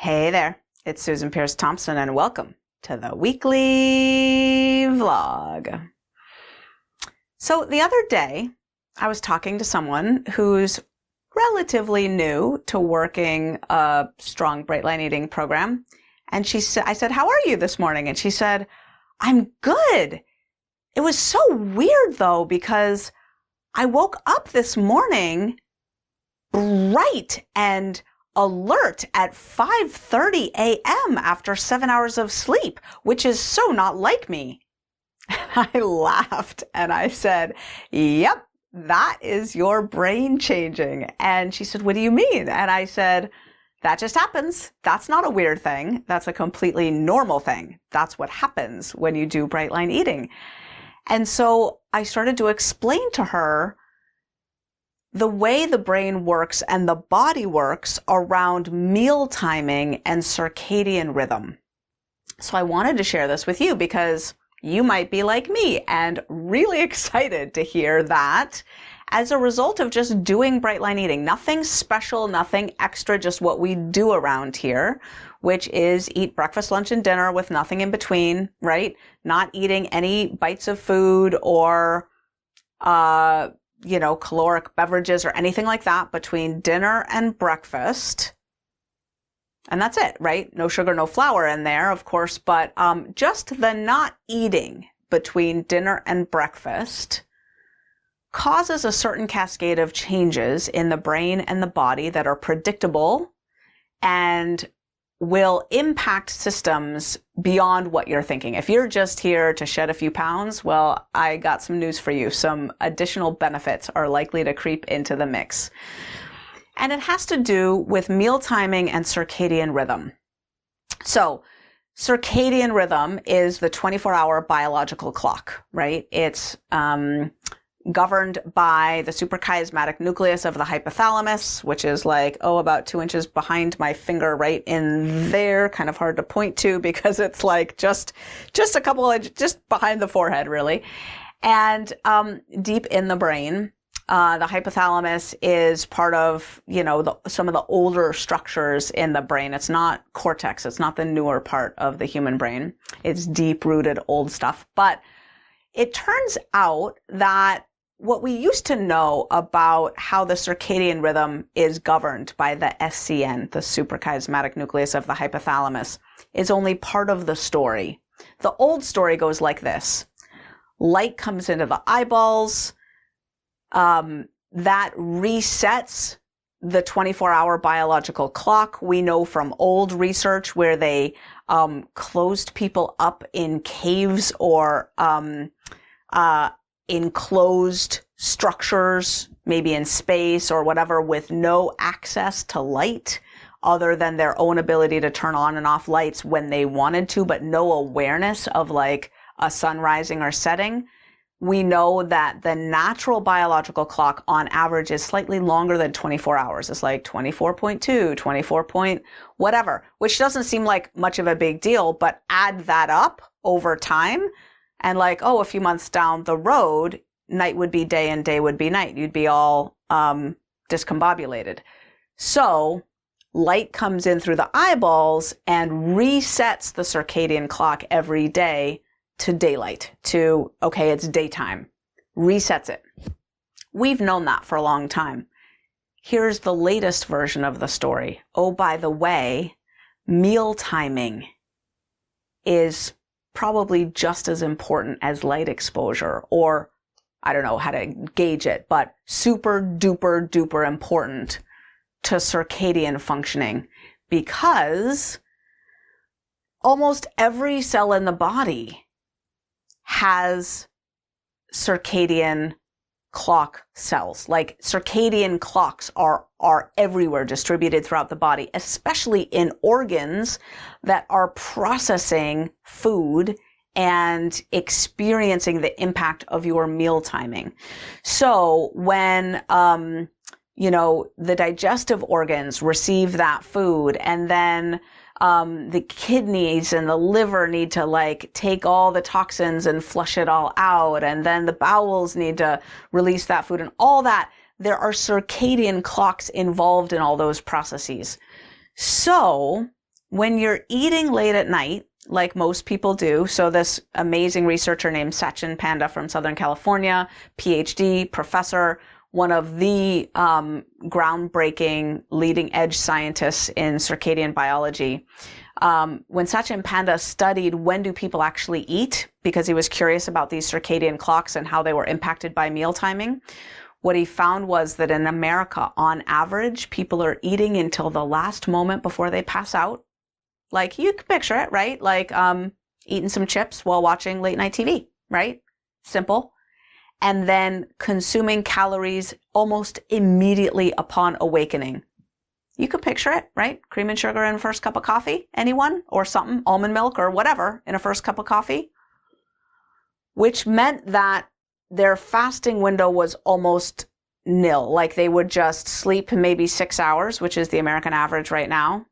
Hey there, it's Susan Pierce Thompson and welcome to the weekly vlog. So the other day, I was talking to someone who's relatively new to working a strong bright line eating program. And I said, how are you this morning? And she said, I'm good. It was so weird though, because I woke up this morning bright and alert at 5:30 a.m. after 7 hours of sleep, which is so not like me. I laughed and I said, yep, that is your brain changing. And she said, what do you mean? And I said, that just happens. That's not a weird thing. That's a completely normal thing. That's what happens when you do bright line eating. And so I started to explain to her the way the brain works and the body works around meal timing and circadian rhythm. So I wanted to share this with you because you might be like me and really excited to hear that as a result of just doing bright line eating. Nothing special, nothing extra, just what we do around here, which is eat breakfast, lunch, and dinner with nothing in between, right? Not eating any bites of food or, caloric beverages or anything like that between dinner and breakfast. And that's it, right? No sugar, no flour in there, of course, but just the not eating between dinner and breakfast causes a certain cascade of changes in the brain and the body that are predictable and will impact systems beyond what you're thinking. If you're just here to shed a few pounds, well, I got some news for you. Some additional benefits are likely to creep into the mix. And it has to do with meal timing and circadian rhythm. So circadian rhythm is the 24-hour biological clock, right? It's governed by the suprachiasmatic nucleus of the hypothalamus, which is like, about 2 inches behind my finger right in there. Kind of hard to point to because it's like just a couple of, just behind the forehead, really. And deep in the brain, the hypothalamus is part of, some of the older structures in the brain. It's not cortex. It's not the newer part of the human brain. It's deep-rooted old stuff. But it turns out that what we used to know about how the circadian rhythm is governed by the SCN, the suprachiasmatic nucleus of the hypothalamus, is only part of the story. The old story goes like this. Light comes into the eyeballs, that resets the 24-hour biological clock. We know from old research where they closed people up in caves or enclosed structures, maybe in space or whatever, with no access to light other than their own ability to turn on and off lights when they wanted to, but no awareness of like a sun rising or setting. We know that the natural biological clock on average is slightly longer than 24 hours. It's like 24.2, 24 point whatever, which doesn't seem like much of a big deal, but add that up over time and like, a few months down the road, night would be day and day would be night. You'd be all discombobulated. So light comes in through the eyeballs and resets the circadian clock every day to daylight, to, it's daytime, resets it. We've known that for a long time. Here's the latest version of the story. Oh, by the way, meal timing is probably just as important as light exposure, or I don't know how to gauge it, but super duper duper important to circadian functioning because almost every cell in the body has circadian clock cells. Like circadian clocks are everywhere, distributed throughout the body, especially in organs that are processing food and experiencing the impact of your meal timing. So when, the digestive organs receive that food and then the kidneys and the liver need to take all the toxins and flush it all out. And then the bowels need to release that food and all that. There are circadian clocks involved in all those processes. So when you're eating late at night, like most people do, so this amazing researcher named Sachin Panda from Southern California, PhD, professor, one of the groundbreaking leading edge scientists in circadian biology. When Sachin Panda studied when do people actually eat, because he was curious about these circadian clocks and how they were impacted by meal timing, what he found was that in America, on average, people are eating until the last moment before they pass out. Like, you can picture it, right? Like eating some chips while watching late night TV, right? Simple. And then consuming calories almost immediately upon awakening. You could picture it, right? Cream and sugar in a first cup of coffee. Anyone? Or something, almond milk or whatever in a first cup of coffee. Which meant that their fasting window was almost nil. Like they would just sleep maybe 6 hours, which is the American average right now.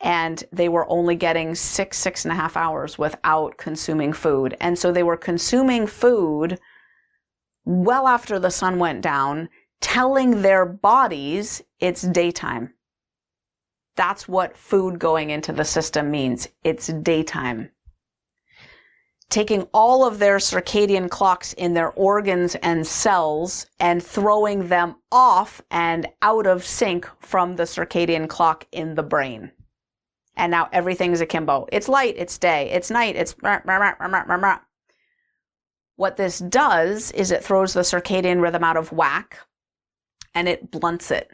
And they were only getting 6.5 hours without consuming food. And so they were consuming food well after the sun went down, telling their bodies it's daytime. That's what food going into the system means. It's daytime. Taking all of their circadian clocks in their organs and cells and throwing them off and out of sync from the circadian clock in the brain. And now everything's akimbo. It's light, it's day, it's night, it's rah, rah, rah, rah, rah, rah. What this does is it throws the circadian rhythm out of whack and it blunts it.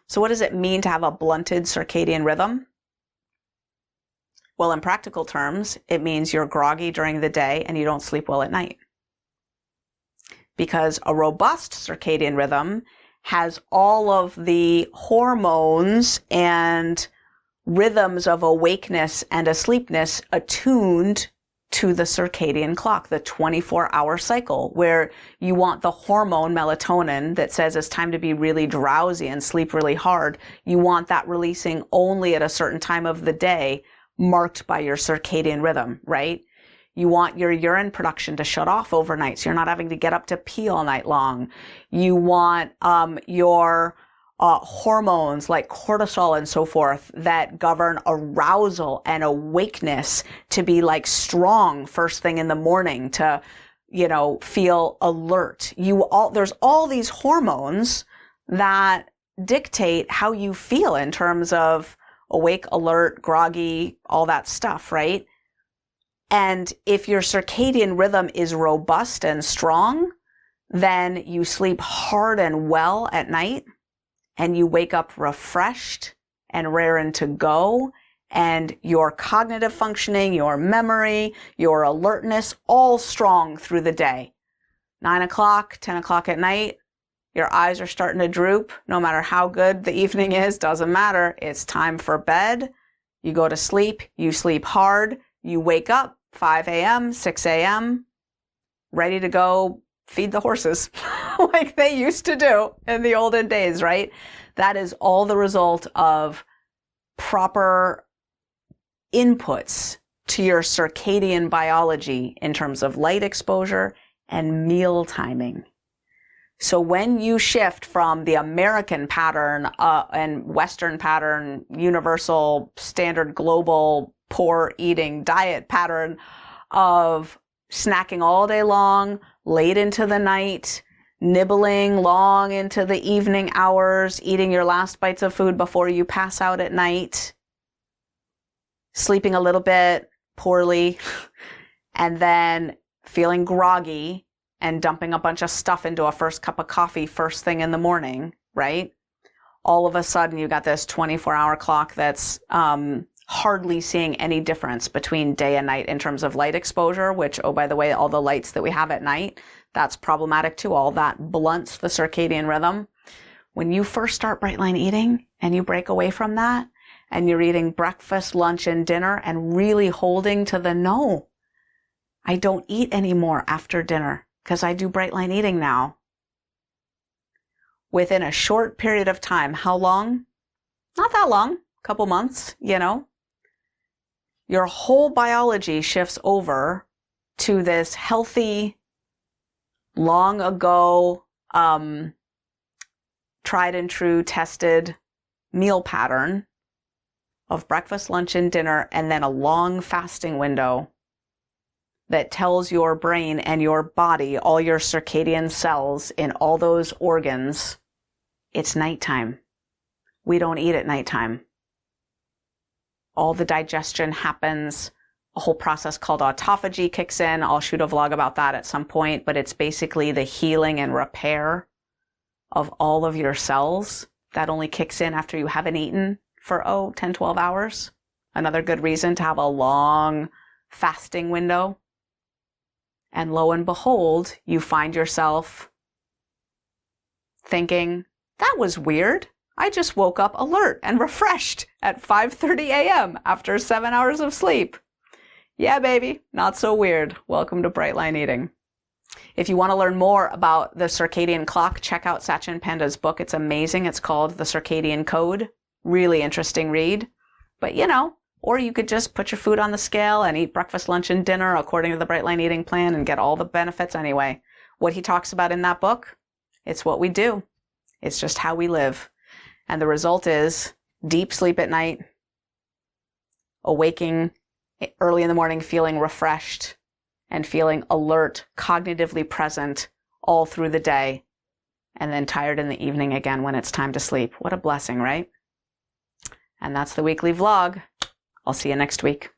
So what does it mean to have a blunted circadian rhythm? Well, in practical terms, it means you're groggy during the day and you don't sleep well at night. Because a robust circadian rhythm has all of the hormones and rhythms of awakeness and asleepness attuned to the circadian clock, the 24-hour cycle, where you want the hormone melatonin that says it's time to be really drowsy and sleep really hard. You want that releasing only at a certain time of the day marked by your circadian rhythm, right? You want your urine production to shut off overnight so you're not having to get up to pee all night long. You want your hormones like cortisol and so forth that govern arousal and awakeness to be like strong first thing in the morning, to, feel alert. There's all these hormones that dictate how you feel in terms of awake, alert, groggy, all that stuff, right? And if your circadian rhythm is robust and strong, then you sleep hard and well at night and you wake up refreshed and raring to go, and your cognitive functioning, your memory, your alertness, all strong through the day. 9 o'clock, 10 o'clock at night, your eyes are starting to droop. No matter how good the evening is, doesn't matter. It's time for bed. You go to sleep. You sleep hard. You wake up 5 a.m., 6 a.m., ready to go feed the horses like they used to do in the olden days, right? That is all the result of proper inputs to your circadian biology in terms of light exposure and meal timing. So when you shift from the American pattern and Western pattern, universal, standard, global, poor eating diet pattern of snacking all day long, late into the night, nibbling long into the evening hours, eating your last bites of food before you pass out at night, sleeping a little bit poorly, and then feeling groggy and dumping a bunch of stuff into a first cup of coffee first thing in the morning, right? All of a sudden, you got this 24-hour clock that's hardly seeing any difference between day and night in terms of light exposure, which, oh, by the way, all the lights that we have at night, that's problematic too. All that blunts the circadian rhythm. When you first start bright line eating and you break away from that and you're eating breakfast, lunch, and dinner and really holding to the no, I don't eat anymore after dinner because I do bright line eating now. Within a short period of time, how long? Not that long, couple months, your whole biology shifts over to this healthy, long ago, tried and true tested meal pattern of breakfast, lunch, and dinner, and then a long fasting window that tells your brain and your body, all your circadian cells in all those organs, it's nighttime. We don't eat at nighttime. All the digestion happens. A whole process called autophagy kicks in. I'll shoot a vlog about that at some point, but it's basically the healing and repair of all of your cells. That only kicks in after you haven't eaten for, 10, 12 hours. Another good reason to have a long fasting window. And lo and behold, you find yourself thinking, that was weird. I just woke up alert and refreshed at 5:30 a.m. after 7 hours of sleep. Yeah, baby, not so weird. Welcome to Bright Line Eating. If you want to learn more about the circadian clock, check out Sachin Panda's book. It's amazing. It's called The Circadian Code. Really interesting read. But or you could just put your food on the scale and eat breakfast, lunch, and dinner according to the Bright Line Eating plan and get all the benefits anyway. What he talks about in that book, it's what we do. It's just how we live. And the result is deep sleep at night, awaking early in the morning feeling refreshed and feeling alert, cognitively present all through the day, and then tired in the evening again when it's time to sleep. What a blessing, right? And that's the weekly vlog. I'll see you next week.